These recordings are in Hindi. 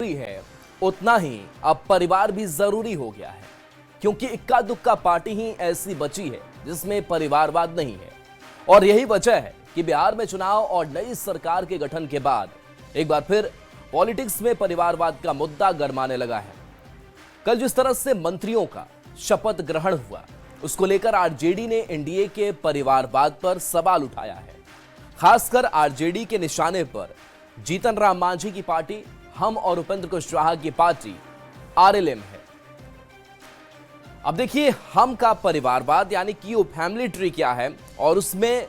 है उतना ही अब परिवार भी जरूरी हो गया है, क्योंकि इक्का दुक्का पार्टी ही ऐसी बची है जिसमें परिवारवाद नहीं है। और यही वजह है कि बिहार में चुनाव और नई सरकार के गठन के बाद एक बार फिर पॉलिटिक्स में परिवारवाद का मुद्दा गरमाने लगा है। कल जिस तरह से मंत्रियों का शपथ ग्रहण हुआ, उसको लेकर आरजेडी ने एनडीए के परिवारवाद पर सवाल उठाया है। खासकर आरजेडी के निशाने पर जीतन राम मांझी की पार्टी हम और उपेंद्र कुशवाहा की पार्टी आरएलएम है। अब देखिए, हम का परिवारवाद यानी कि वो फैमिली ट्री क्या है और उसमें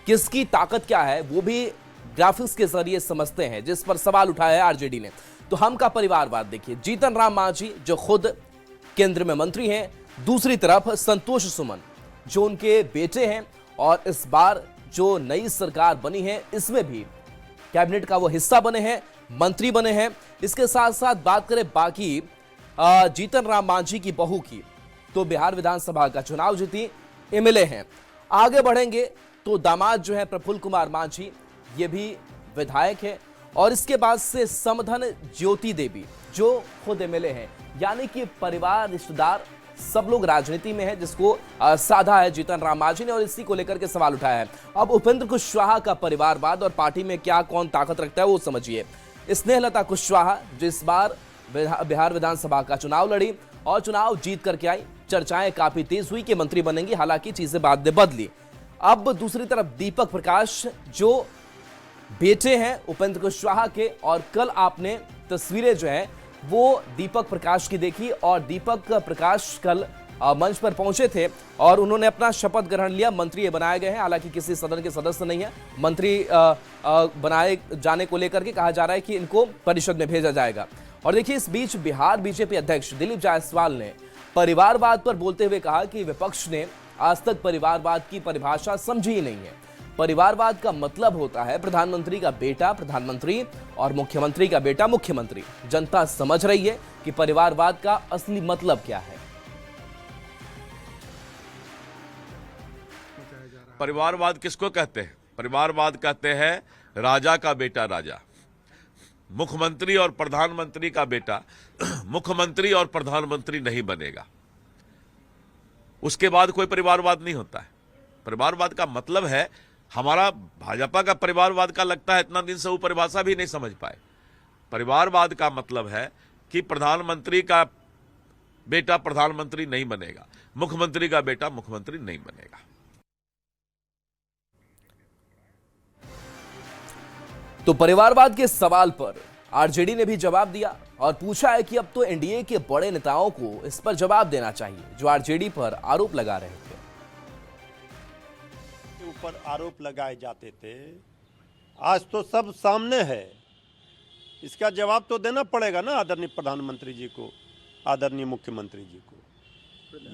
किसकी ताकत क्या है, वो भी ग्राफिक्स के जरिए समझते हैं, जिस पर सवाल उठाया है आरजेडी ने। तो हम का परिवारवाद देखिए, जीतन राम मांझी जो खुद केंद्र में मंत्री हैं, दूसरी तरफ संतोष सुमन जो उनके बेटे हैं और इस बार जो नई सरकार बनी है इसमें भी कैबिनेट का वो हिस्सा बने हैं, मंत्री बने हैं। इसके साथ साथ बात करें बाकी जीतन राम मांझी की बहू की, तो बिहार विधानसभा का चुनाव जीती, एमएलए हैं। आगे बढ़ेंगे तो दामाद जो है प्रफुल्ल कुमार मांझी, ये भी विधायक है। और इसके बाद से समधन ज्योति देवी जो खुद एमएलए हैं, यानी कि परिवार रिश्तेदार सब लोग राजनीति में है, जिसको साधा है जीतन राम मांझी ने और इसी को लेकर के सवाल उठाया है। अब उपेंद्र कुशवाहा का परिवारवाद और पार्टी में क्या कौन ताकत रखता है वो समझिए। स्नेहलता कुशवाहा जो इस बार बिहार विधानसभा का चुनाव लड़ी और चुनाव जीत करके आई, चर्चाएं काफी तेज हुई कि मंत्री बनेंगी, हालांकि चीजें बाद में बदली। अब दूसरी तरफ दीपक प्रकाश जो बेटे हैं उपेंद्र कुशवाहा के, और कल आपने तस्वीरें जो है वो दीपक प्रकाश की देखी और दीपक प्रकाश कल मंच पर पहुंचे थे और उन्होंने अपना शपथ ग्रहण लिया। मंत्री बनाए गए हैं, हालांकि किसी सदन के सदस्य नहीं है। मंत्री बनाए जाने को लेकर के कहा जा रहा है कि इनको परिषद में भेजा जाएगा। और देखिए, इस बीच बिहार बीजेपी अध्यक्ष दिलीप जायसवाल ने परिवारवाद पर बोलते हुए कहा कि विपक्ष ने आज तक परिवारवाद की परिभाषा समझी ही नहीं है। परिवारवाद का मतलब होता है प्रधानमंत्री का बेटा प्रधानमंत्री और मुख्यमंत्री का बेटा मुख्यमंत्री। जनता समझ रही है कि परिवारवाद का असली मतलब क्या है। परिवारवाद किसको कहते हैं? परिवारवाद कहते हैं राजा का बेटा राजा, मुख्यमंत्री और प्रधानमंत्री का बेटा मुख्यमंत्री और प्रधानमंत्री नहीं बनेगा, उसके बाद कोई परिवारवाद नहीं होता है। परिवारवाद का मतलब है, हमारा भाजपा का परिवारवाद का लगता है इतना दिन से वो परिभाषा भी नहीं समझ पाए। परिवारवाद का मतलब है कि प्रधानमंत्री का बेटा प्रधानमंत्री नहीं बनेगा, मुख्यमंत्री का बेटा मुख्यमंत्री नहीं बनेगा। तो परिवारवाद के सवाल पर आरजेडी ने भी जवाब दिया और पूछा है कि अब तो एनडीए के बड़े नेताओं को इस पर जवाब देना चाहिए जो आरजेडी पर आरोप लगा रहे थे। ऊपर आरोप लगाए जाते थे, आज तो सब सामने है, इसका जवाब तो देना पड़ेगा ना आदरणीय प्रधानमंत्री जी को, आदरणीय मुख्यमंत्री जी को।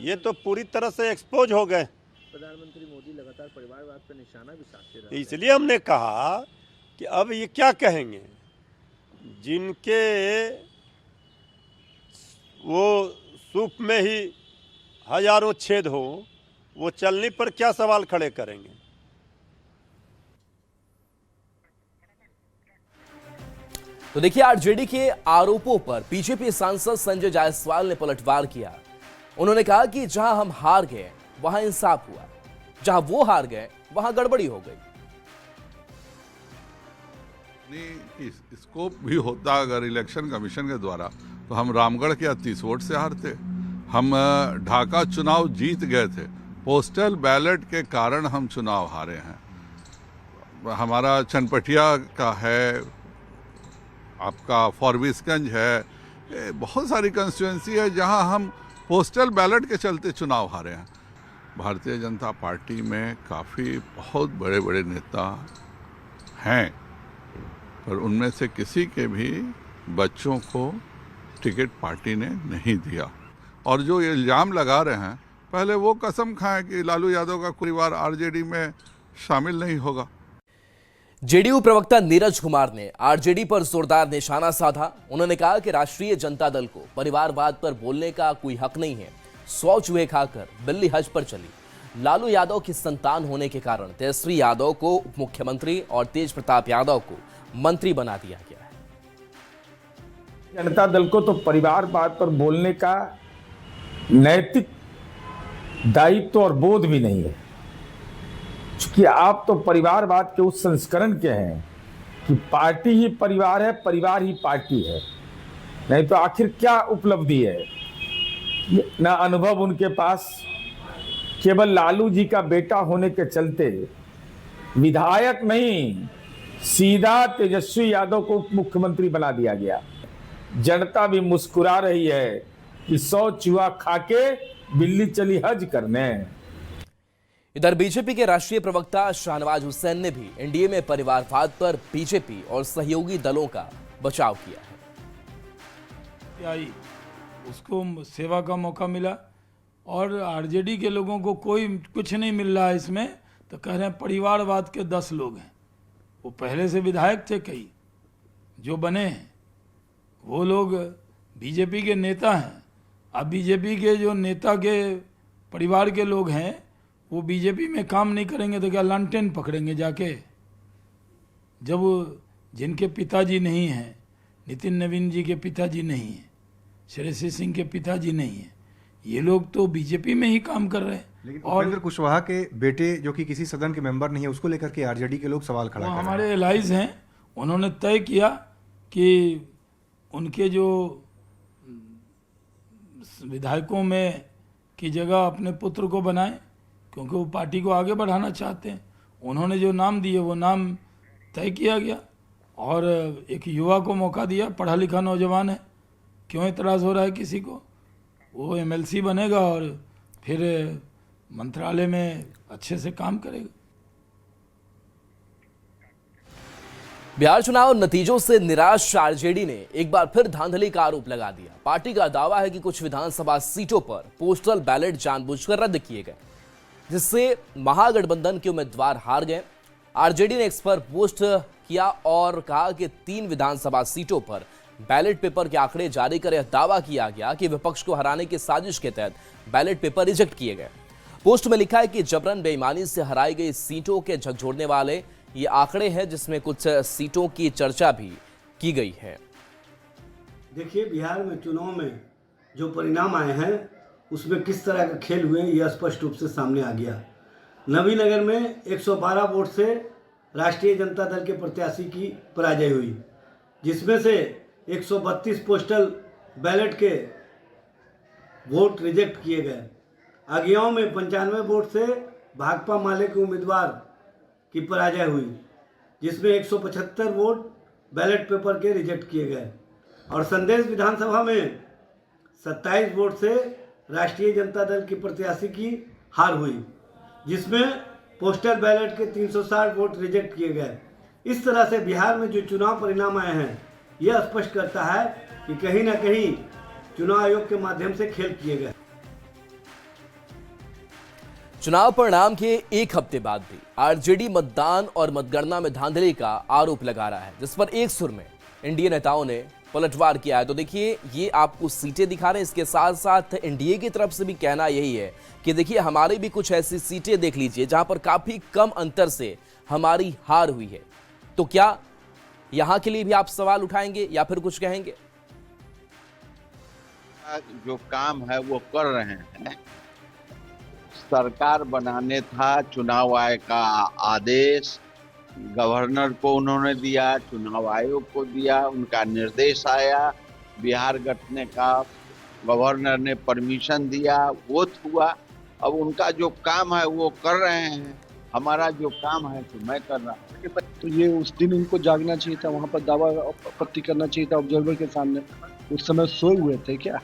ये तो पूरी तरह से एक्सपोज हो गए। प्रधानमंत्री मोदी लगातार परिवारवाद पर निशाना भी साधते रहे। इसलिए हमने कहा कि अब ये क्या कहेंगे, जिनके वो सूप में ही हजारों छेद हो, वो चलने पर क्या सवाल खड़े करेंगे। तो देखिए, आरजेडी के आरोपों पर बीजेपी सांसद संजय जायसवाल ने पलटवार किया। उन्होंने कहा कि जहां हम हार गए वहां इंसाफ हुआ, जहां वो हार गए वहां गड़बड़ी हो गई। स्कोप भी होता अगर इलेक्शन कमीशन के द्वारा, तो हम रामगढ़ के 30 वोट से हारते। हम ढाका चुनाव जीत गए थे, पोस्टल बैलेट के कारण हम चुनाव हारे हैं। हमारा चनपटिया का है, आपका फॉरबिसगंज है, बहुत सारी कंस्टिट्यूएंसी है जहां हम पोस्टल बैलेट के चलते चुनाव हारे हैं। भारतीय जनता पार्टी में काफ़ी बहुत बड़े बड़े नेता हैं, पर उनमें से किसी के भी बच्चों को टिकट पार्टी ने नहीं दिया। और जो ये इल्ज़ाम लगा रहे हैं, पहले वो कसम खाएं कि लालू यादव का परिवार आरजेडी में शामिल नहीं होगा। जेडीयू प्रवक्ता नीरज कुमार ने आरजेडी पर जोरदार निशाना साधा। उन्होंने कहा कि राष्ट्रीय जनता दल को परिवारवाद पर बोलने का कोई हक नहीं है। 100 चूहे खाकर बिल्ली हज पर चली। लालू यादव की संतान होने के कारण तेजस्वी यादव को उप मुख्यमंत्री और तेज प्रताप यादव को मंत्री बना दिया गया है। जनता दल को तो परिवारवाद पर बोलने का नैतिक दायित्व और बोध भी नहीं है, क्योंकि आप तो परिवारवाद के उस संस्करण के हैं कि पार्टी ही परिवार है, परिवार ही पार्टी है। नहीं तो आखिर क्या उपलब्धि है, ना अनुभव उनके पास। केवल लालू जी का बेटा होने के चलते विधायक नहीं, सीधा तेजस्वी यादव को उप मुख्यमंत्री बना दिया गया। जनता भी मुस्कुरा रही है कि 100 चूहा खाके बिल्ली चली हज करने। इधर बीजेपी के राष्ट्रीय प्रवक्ता शाहनवाज हुसैन ने भी एनडीए में परिवारवाद पर बीजेपी और सहयोगी दलों का बचाव किया है। आई उसको सेवा का मौका मिला और आरजेडी के लोगों को कोई कुछ नहीं मिल रहा है इसमें, तो कह रहे हैं परिवारवाद के 10 लोग हैं। वो पहले से विधायक थे, कई जो बने हैं वो लोग बीजेपी के नेता हैं। अब बीजेपी के जो नेता के परिवार के लोग हैं वो बीजेपी में काम नहीं करेंगे तो क्या लालटेन पकड़ेंगे जाके? जब जिनके पिताजी नहीं हैं, नितिन नवीन जी के पिताजी नहीं हैं, श्रेयसी सिंह के पिताजी नहीं हैं, ये लोग तो बीजेपी में ही काम कर रहे हैं। लेकिन उपेंद्र कुशवाहा के बेटे जो कि किसी सदन के मेंबर नहीं है, उसको लेकर के आरजेडी के लोग सवाल खड़ा कर रहे हैं। हमारे एलाइज हैं, उन्होंने तय किया कि उनके जो विधायकों में की जगह अपने पुत्र को बनाएं, क्योंकि वो पार्टी को आगे बढ़ाना चाहते हैं। उन्होंने जो नाम दिए वो नाम तय किया गया और एक युवा को मौका दिया, पढ़ा लिखा नौजवान है, क्यों इतराज़ हो रहा है किसी को? वो एमएलसी बनेगा और फिर मंत्रालय में अच्छे से काम करेगा। बिहार चुनाव नतीजों से निराश आरजेडी ने एक बार फिर धांधली का आरोप लगा दिया। पार्टी का दावा है कि कुछ विधानसभा सीटों पर पोस्टल बैलेट जानबूझकर रद्द किए गए, जिससे महागठबंधन के उम्मीदवार हार गए। आरजेडी ने इस पर पोस्ट किया और कहा कि 3 विधानसभा सीटों पर बैलेट पेपर के आंकड़े जारी कर दावा किया गया कि विपक्ष को हराने की साजिश के तहत बैलेट पेपर रिजेक्ट किए गए। पोस्ट में लिखा है कि जबरन बेईमानी से हराई गई सीटों के झकझोरने वाले ये आंकड़े हैं, जिसमें कुछ सीटों की चर्चा भी की गई है। देखिए, बिहार में चुनाव में जो परिणाम आए हैं उसमें किस तरह का खेल हुए यह स्पष्ट रूप से सामने आ गया। नवीनगर में 112 वोट से राष्ट्रीय जनता दल के प्रत्याशी की पराजय हुई, जिसमें से 132 पोस्टल बैलेट के वोट रिजेक्ट किए गए। आगियाओं में 95 वोट से भाकपा माले के उम्मीदवार की पराजय हुई, जिसमें 175 वोट बैलेट पेपर के रिजेक्ट किए गए। और संदेश विधानसभा में 27 वोट से राष्ट्रीय जनता दल की प्रत्याशी की हार हुई, जिसमें पोस्टल बैलेट के 360 वोट रिजेक्ट किए गए। इस तरह से बिहार में जो चुनाव परिणाम आए हैं यह स्पष्ट करता है कि कहीं ना कहीं चुनाव आयोग के माध्यम से खेल किए गए। चुनाव परिणाम के एक हफ्ते बाद भी आरजेडी मतदान और मतगणना में धांधली का आरोप लगा रहा है, जिस पर एक सुर में एनडीए नेताओं ने पलटवार किया है। तो देखिए, ये आपको सीटें दिखा रहे हैं। इसके साथ साथ एनडीए की तरफ से भी कहना यही है कि देखिए, हमारी भी कुछ ऐसी सीटें देख लीजिए जहां पर काफी कम अंतर से हमारी हार हुई है। तो क्या यहां के लिए भी आप सवाल उठाएंगे या फिर कुछ कहेंगे? जो काम है वो कर रहे हैं। सरकार बनाने था, चुनाव आयोग का आदेश गवर्नर को उन्होंने दिया, चुनाव आयोग को दिया, उनका निर्देश आया, बिहार गठने का गवर्नर ने परमिशन दिया, वो हुआ। अब उनका जो काम है वो कर रहे हैं, हमारा जो काम है तो मैं कर रहा हूँ। तो ये उस दिन उनको जागना चाहिए था, वहाँ पर दावा आपत्ति करना चाहिए था ऑब्जर्वर के सामने। उस समय सोए हुए थे क्या?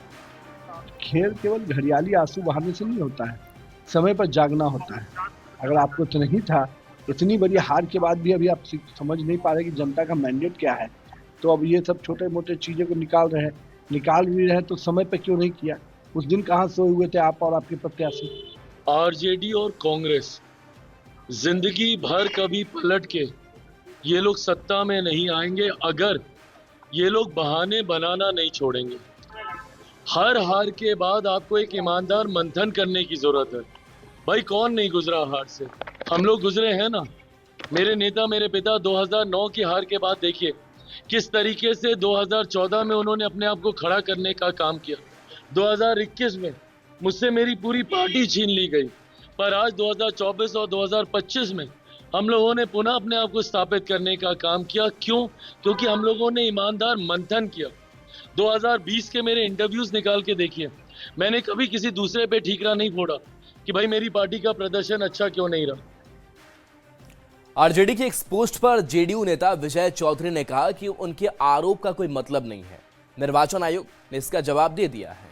खेल केवल घड़ियाली आंसू बहाने से नहीं होता है, समय पर जागना होता है। अगर आपको तो नहीं था, इतनी बड़ी हार के बाद भी अभी आप समझ नहीं पा रहे कि जनता का मैंडेट क्या है, तो अब ये सब छोटे मोटे चीज़ों को निकाल भी रहे तो समय पर क्यों नहीं किया? उस दिन कहाँ सोए हुए थे आप और आपके प्रत्याशी? आरजेडी और कांग्रेस जिंदगी भर कभी पलट के ये लोग सत्ता में नहीं आएंगे अगर ये लोग बहाने बनाना नहीं छोड़ेंगे। हर हार के बाद आपको एक ईमानदार मंथन करने की जरूरत है। भाई, कौन नहीं गुजरा हार से? हम लोग गुजरे हैं ना। मेरे नेता, मेरे पिता 2009 की हार के बाद देखिए किस तरीके से 2014 में उन्होंने अपने आप को खड़ा करने का काम किया। 2021 में मुझसे मेरी पूरी पार्टी छीन ली गई, पर आज 2024 और 2025 में हम लोगों ने पुनः अपने आप को स्थापित करने का काम किया। क्यों? क्योंकि हम लोगों ने ईमानदार मंथन किया। 2020 के मेरे इंटरव्यूज निकाल के देखिए, मैंने कभी किसी दूसरे पे ठीकरा नहीं फोड़ा कि भाई मेरी पार्टी का प्रदर्शन अच्छा क्यों नहीं रहा। आरजेडी के एक पोस्ट पर जेडीयू नेता विजय चौधरी ने कहा कि उनके आरोप का कोई मतलब नहीं है। निर्वाचन आयोग ने इसका जवाब दे दिया है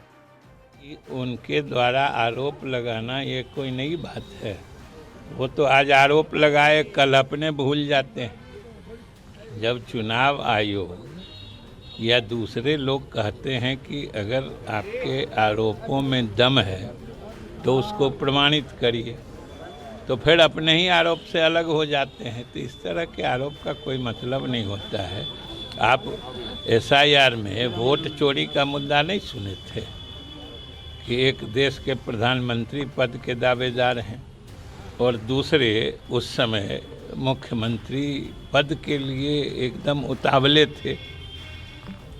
कि उनके द्वारा आरोप लगाना ये कोई नई बात है। वो तो आज आरोप लगाए, कल अपने भूल जाते हैं। जब चुनाव आयोग या दूसरे लोग कहते हैं कि अगर आपके आरोपों में दम है तो उसको प्रमाणित करिए, तो फिर अपने ही आरोप से अलग हो जाते हैं। तो इस तरह के आरोप का कोई मतलब नहीं होता है। आप SIR में वोट चोरी का मुद्दा नहीं सुने थे कि एक देश के प्रधानमंत्री पद के दावेदार हैं और दूसरे उस समय मुख्यमंत्री पद के लिए एकदम उतावले थे।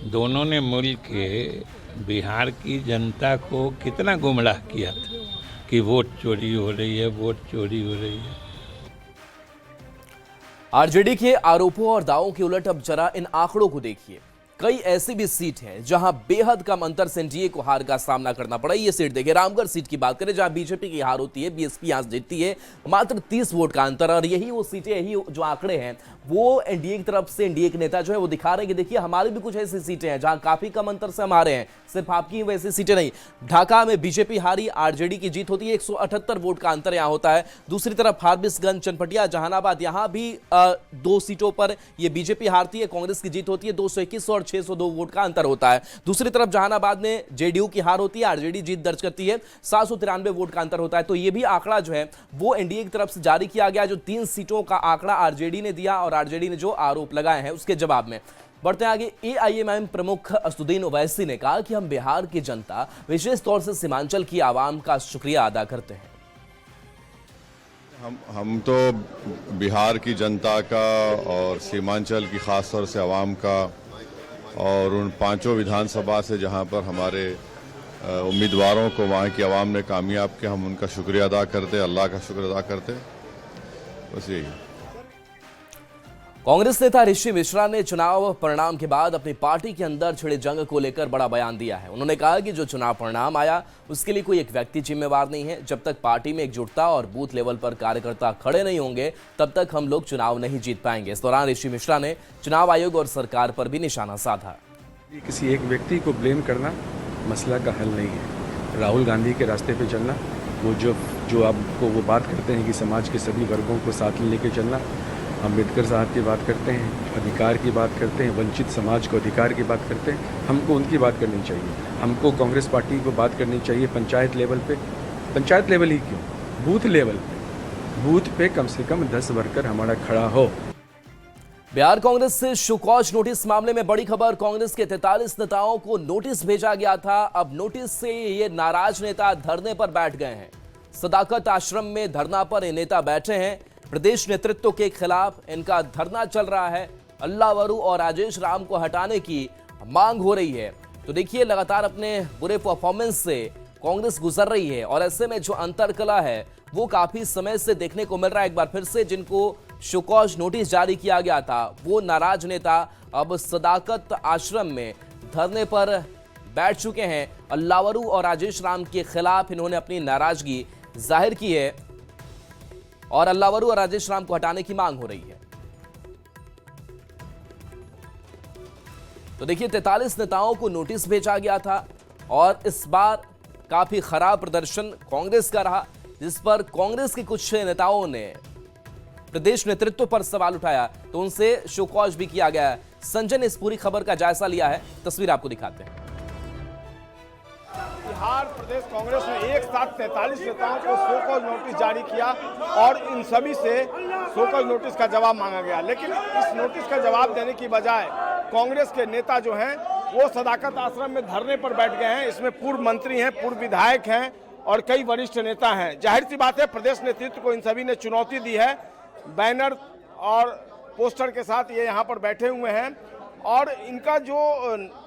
दोनों ने मिल के बिहार की जनता को कितना गुमराह किया था कि वोट चोरी हो रही है, वोट चोरी हो रही है। आरजेडी के आरोपों और दावों के उलट अब जरा इन आंकड़ों को देखिए। कई ऐसी भी सीट हैं जहां बेहद कम अंतर से एनडीए को हार का सामना करना पड़ा। ये सीट देखिए, रामगढ़ सीट की बात करें जहां बीजेपी की हार होती है, बीएसपी यहां जीतती है, मात्र 30 वोट का अंतर। और यही वो सीटें, यही जो आंकड़े हैं वो एनडीए की तरफ से एनडीए के नेता जो है वो दिखा रहे हैं कि देखिए हमारी भी कुछ ऐसी सीटें हैं जहां काफी कम अंतर से हम हारे हैं। सिर्फ आपकी वैसी सीटें नहीं, ढाका में बीजेपी हारी, आरजेडी की जीत होती है, 178 वोट का अंतर यहां होता है। दूसरी तरफ फारबिसगंज, चनपटिया, जहानाबाद, यहां भी 2 सीटों पर ये बीजेपी हारती है, कांग्रेस की जीत होती है। 221 और 602 वोट का अंतर होता है। दूसरी तरफ जहानाबाद में जेडीयू की हार होती है, आरजेडी जीत दर्ज करती है, 793 वोट का अंतर होता है। तो ये भी आंकड़ा जो है वो एनडीए की तरफ से जारी किया गया, जो 3 सीटों का आंकड़ा आरजेडी ने दिया और आरजेडी ने जो आरोप लगाए हैं उसके जवाब में। बढ़ते आगे, एआईएमआईएम प्रमुख असदुद्दीन ओवैसी ने कहा कि हम बिहार की जनता, विशेष तौर से सीमांचल की आवाम का शुक्रिया अदा करते हैं। हम तो बिहार की जनता का और सीमांचल की खास तौर से आवाम का और उन 5 विधानसभा से जहां पर हमारे उम्मीदवारों को वहां की आवाम ने कामयाब किया, हम उनका शुक्रिया अदा करते, अल्लाह का शुक्र अदा करते। बस यही। कांग्रेस नेता ऋषि मिश्रा ने चुनाव परिणाम के बाद अपनी पार्टी के अंदर छिड़े जंग को लेकर बड़ा बयान दिया है। उन्होंने कहा कि जो चुनाव परिणाम आया उसके लिए कोई एक व्यक्ति जिम्मेवार नहीं है। जब तक पार्टी में एकजुटता और बूथ लेवल पर कार्यकर्ता खड़े नहीं होंगे तब तक हम लोग चुनाव नहीं जीत पाएंगे। इस दौरान ऋषि मिश्रा ने चुनाव आयोग और सरकार पर भी निशाना साधा। किसी एक व्यक्ति को ब्लेम करना मसला का हल नहीं है। राहुल गांधी के रास्ते पे चलना, वो जो आपको वो बात करते हैं कि समाज के सभी वर्गों को साथ में लेके चलना, अम्बेडकर साहब की बात करते हैं, अधिकार की बात करते हैं, वंचित समाज को अधिकार की बात करते हैं, हमको उनकी बात करनी चाहिए। हमको कांग्रेस पार्टी को बात करनी चाहिए पंचायत लेवल पे। पंचायत लेवल ही क्यों, बूथ लेवल पे, बूथ पे कम से कम 10 वर्कर हमारा खड़ा हो। बिहार कांग्रेस से शो कॉज नोटिस मामले में बड़ी खबर, कांग्रेस के 43 नेताओं को नोटिस भेजा गया था। अब नोटिस से ये नाराज नेता धरने पर बैठ गए हैं। सदाकत आश्रम में धरना पर ये नेता बैठे हैं। प्रदेश नेतृत्व के खिलाफ इनका धरना चल रहा है। अल्लावरू और राजेश राम को हटाने की मांग हो रही है। तो देखिए, लगातार अपने बुरे परफॉर्मेंस से कांग्रेस गुजर रही है और ऐसे में जो अंतरकला है वो काफी समय से देखने को मिल रहा है। एक बार फिर से जिनको शोकॉज नोटिस जारी किया गया था वो नाराज नेता अब सदाकत आश्रम में धरने पर बैठ चुके हैं। अल्लावरू और राजेश राम के खिलाफ इन्होंने अपनी नाराजगी जाहिर की है और अल्लावरू और राजेश राम को हटाने की मांग हो रही है। तो देखिए, 43 नेताओं को नोटिस भेजा गया था और इस बार काफी खराब प्रदर्शन कांग्रेस का रहा, जिस पर कांग्रेस के कुछ नेताओं ने प्रदेश नेतृत्व पर सवाल उठाया, तो उनसे शोकॉज भी किया गया। संजय ने इस पूरी खबर का जायजा लिया है, तस्वीर आपको दिखाते हैं। बिहार प्रदेश कांग्रेस ने एक साथ 43 नेताओं को शोकॉज नोटिस जारी किया और इन सभी से शोकॉज नोटिस का जवाब मांगा गया। लेकिन इस नोटिस का जवाब देने की बजाय कांग्रेस के नेता जो हैं वो सदाकत आश्रम में धरने पर बैठ गए हैं। इसमें पूर्व मंत्री हैं, पूर्व विधायक हैं और कई वरिष्ठ नेता हैं। जाहिर सी बात है, प्रदेश नेतृत्व को इन सभी ने चुनौती दी है। बैनर और पोस्टर के साथ ये यहाँ पर बैठे हुए हैं। और इनका जो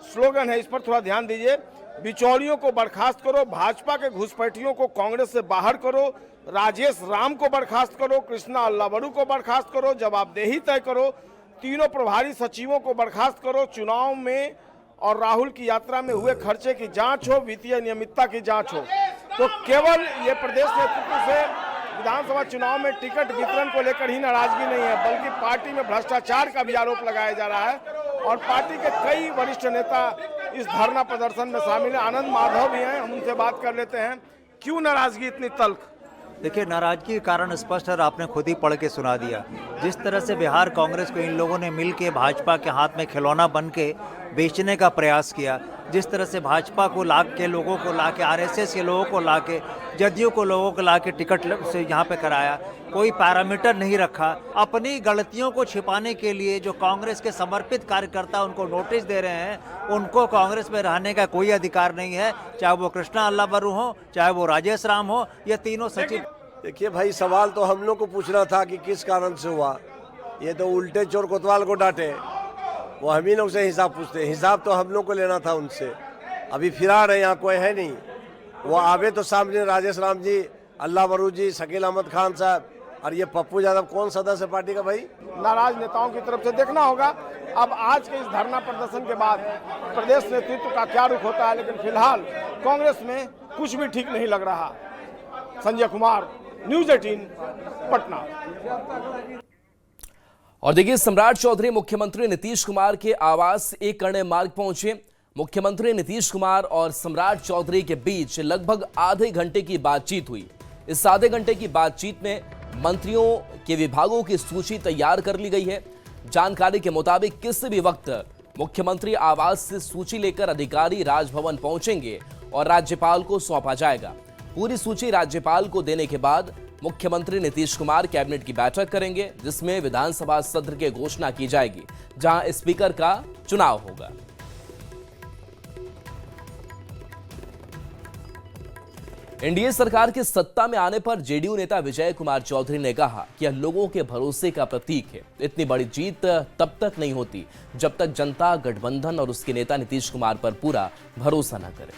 स्लोगन है इस पर थोड़ा ध्यान दीजिए, बिचौलियों को बर्खास्त करो, भाजपा के घुसपैठियों को कांग्रेस से बाहर करो, राजेश राम को बर्खास्त करो, कृष्णा अल्लावरू को बर्खास्त करो, जवाबदेही तय करो, तीनों प्रभारी सचिवों को बर्खास्त करो, चुनाव में और राहुल की यात्रा में हुए खर्चे की जांच हो, वित्तीय नियमितता की जांच हो। तो केवल ये प्रदेश नेतृत्व से विधानसभा चुनाव में टिकट वितरण को लेकर ही नाराजगी नहीं है, बल्कि पार्टी में भ्रष्टाचार का भी आरोप लगाया जा रहा है और पार्टी के कई वरिष्ठ नेता इस धरना प्रदर्शन में शामिल हैं। आनंद माधव भी हैं, हम उनसे बात कर लेते हैं। क्यों नाराजगी इतनी तल्ख? देखिए, नाराजगी के कारण स्पष्ट है, आपने खुद ही पढ़ के सुना दिया। जिस तरह से बिहार कांग्रेस को इन लोगों ने मिल के भाजपा के हाथ में खिलौना बन के बेचने का प्रयास किया, जिस तरह से भाजपा को ला के लोगों को ला के, आरएसएस के लोगों को ला के, जदयू को लोगों को ला के टिकट से यहाँ पे कराया, कोई पैरामीटर नहीं रखा। अपनी गलतियों को छिपाने के लिए जो कांग्रेस के समर्पित कार्यकर्ता उनको नोटिस दे रहे हैं, उनको कांग्रेस में रहने का कोई अधिकार नहीं है, चाहे वो कृष्णा अल्लावरू हो, चाहे वो राजेश राम हो, ये तीनों सचिव। देखिए भाई, सवाल तो हम लोग को पूछना था कि किस कारण से हुआ। ये तो उल्टे चोर कोतवाल को डांटे, वो हम ही लोग से हिसाब पूछते हैं। हिसाब तो हम लोग को लेना था उनसे। अभी फिरार है, यहाँ कोई है नहीं। वो आवे तो सामने राजेश राम जी, अल्लावरू जी, शकील अहमद खान साहब और ये पप्पू यादव कौन सदस्य पार्टी का भाई? नाराज नेताओं की तरफ से देखना होगा अब आज के इस धरना प्रदर्शन के बाद प्रदेश नेतृत्व का क्या रुख होता है। लेकिन फिलहाल कांग्रेस में कुछ भी ठीक नहीं लग रहा। संजय कुमार, न्यूज़ 18 पटना। और देखिए, सम्राट चौधरी मुख्यमंत्री नीतीश कुमार के आवास एक करने मार्ग पहुंचे। मुख्यमंत्री नीतीश कुमार और सम्राट चौधरी के बीच लगभग आधे घंटे की बातचीत हुई। इस आधे घंटे की बातचीत में मंत्रियों के विभागों की सूची तैयार कर ली गई है। जानकारी के मुताबिक किसी भी वक्त मुख्यमंत्री आवास से सूची लेकर अधिकारी राजभवन पहुंचेंगे और राज्यपाल को सौंपा जाएगा। पूरी सूची राज्यपाल को देने के बाद मुख्यमंत्री नीतीश कुमार कैबिनेट की बैठक करेंगे, जिसमें विधानसभा सत्र की घोषणा की जाएगी, जहां स्पीकर का चुनाव होगा। एनडीए सरकार के सत्ता में आने पर जेडीयू नेता विजय कुमार चौधरी ने कहा कि यह लोगों के भरोसे का प्रतीक है। इतनी बड़ी जीत तब तक नहीं होती जब तक जनता गठबंधन और उसके नेता नीतीश कुमार पर पूरा भरोसा न करे।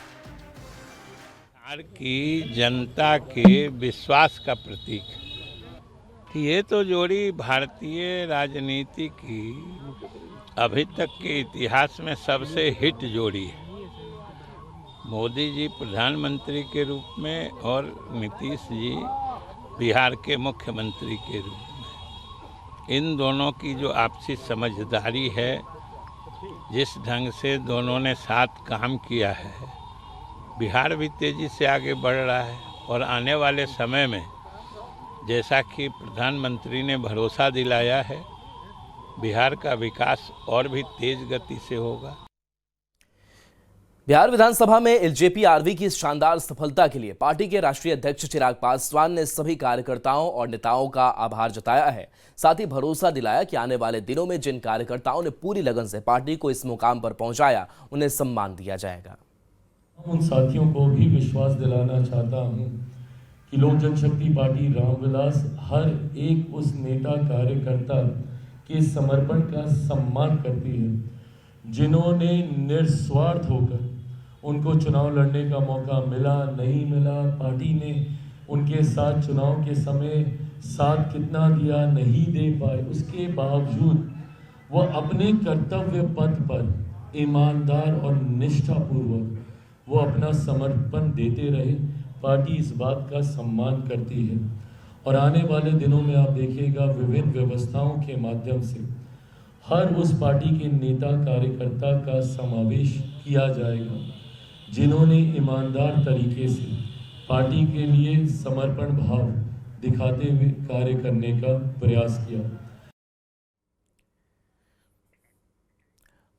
बिहार की जनता के विश्वास का प्रतीक ये तो जोड़ी भारतीय राजनीति की अभी तक के इतिहास में सबसे हिट जोड़ी है। मोदी जी प्रधानमंत्री के रूप में और नीतीश जी बिहार के मुख्यमंत्री के रूप में। इन दोनों की जो आपसी समझदारी है, जिस ढंग से दोनों ने साथ काम किया है, बिहार भी तेज़ी से आगे बढ़ रहा है। और आने वाले समय में जैसा कि प्रधानमंत्री ने भरोसा दिलाया है, बिहार का विकास और भी तेज गति से होगा। बिहार विधानसभा में एलजेपी आरवी की शानदार सफलता के लिए पार्टी के राष्ट्रीय अध्यक्ष चिराग पासवान ने सभी कार्यकर्ताओं और नेताओं का आभार जताया है। साथ ही भरोसा दिलाया कि आने वाले दिनों में जिन कार्यकर्ताओं ने पूरी लगन से पार्टी को इस मुकाम पर पहुंचाया, उन्हें सम्मान दिया जाएगा। उन साथियों को भी विश्वास दिलाना चाहता हूं कि लोक जनशक्ति पार्टी रामविलास हर एक उस नेता कार्यकर्ता के समर्पण का सम्मान करती है जिन्होंने निस्वार्थ होकर उनको चुनाव लड़ने का मौका मिला नहीं मिला, पार्टी ने उनके साथ चुनाव के समय साथ कितना दिया नहीं दे पाए, उसके बावजूद वह अपने कर्तव्य पथ पर ईमानदार और निष्ठापूर्वक वो अपना समर्पण देते रहे। पार्टी इस बात का सम्मान करती है और आने वाले दिनों में आप देखिएगा विभिन्न व्यवस्थाओं के माध्यम से हर उस पार्टी के नेता कार्यकर्ता का समावेश किया जाएगा जिन्होंने ईमानदार तरीके से पार्टी के लिए समर्पण भाव दिखाते हुए कार्य करने का प्रयास किया।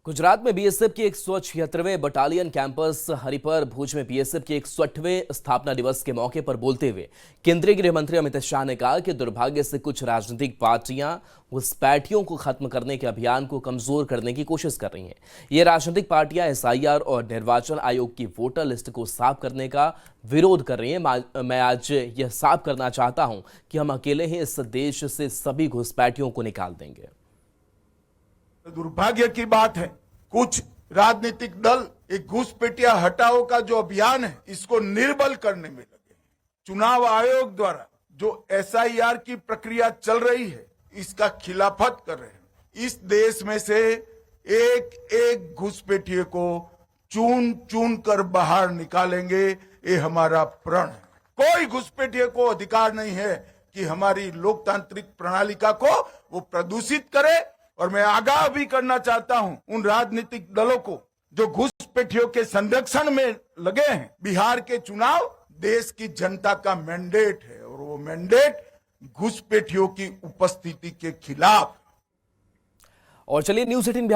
गुजरात में बीएसएफ की 176वें बटालियन कैंपस हरिपर भुज में बीएसएफ के 160वें स्थापना दिवस के मौके पर बोलते हुए केंद्रीय गृह मंत्री अमित शाह ने कहा कि दुर्भाग्य से कुछ राजनीतिक पार्टियां घुसपैठियों को खत्म करने के अभियान को कमजोर करने की कोशिश कर रही हैं। ये राजनीतिक पार्टियां एसआईआर और निर्वाचन आयोग की वोटर लिस्ट को साफ करने का विरोध कर रही हैं। मैं आज यह साफ करना चाहता हूं कि हम अकेले ही इस देश से सभी घुसपैठियों को निकाल देंगे। दुर्भाग्य की बात है, कुछ राजनीतिक दल एक घुसपैठिया हटाओ का जो अभियान है इसको निर्बल करने में लगे। चुनाव आयोग द्वारा जो SIR की प्रक्रिया चल रही है इसका खिलाफत कर रहे हैं। इस देश में से एक एक घुसपैठिए को चुन चुन कर बाहर निकालेंगे, ये हमारा प्रण है। कोई घुसपैठिए को अधिकार नहीं है कि हमारी लोकतांत्रिक प्रणालिका को वो प्रदूषित करे। और मैं आगाह भी करना चाहता हूं उन राजनीतिक दलों को जो घुसपैठियों के संरक्षण में लगे हैं। बिहार के चुनाव देश की जनता का मैंडेट है और वो मैंडेट घुसपैठियों की उपस्थिति के खिलाफ। और चलिए न्यूज़ 18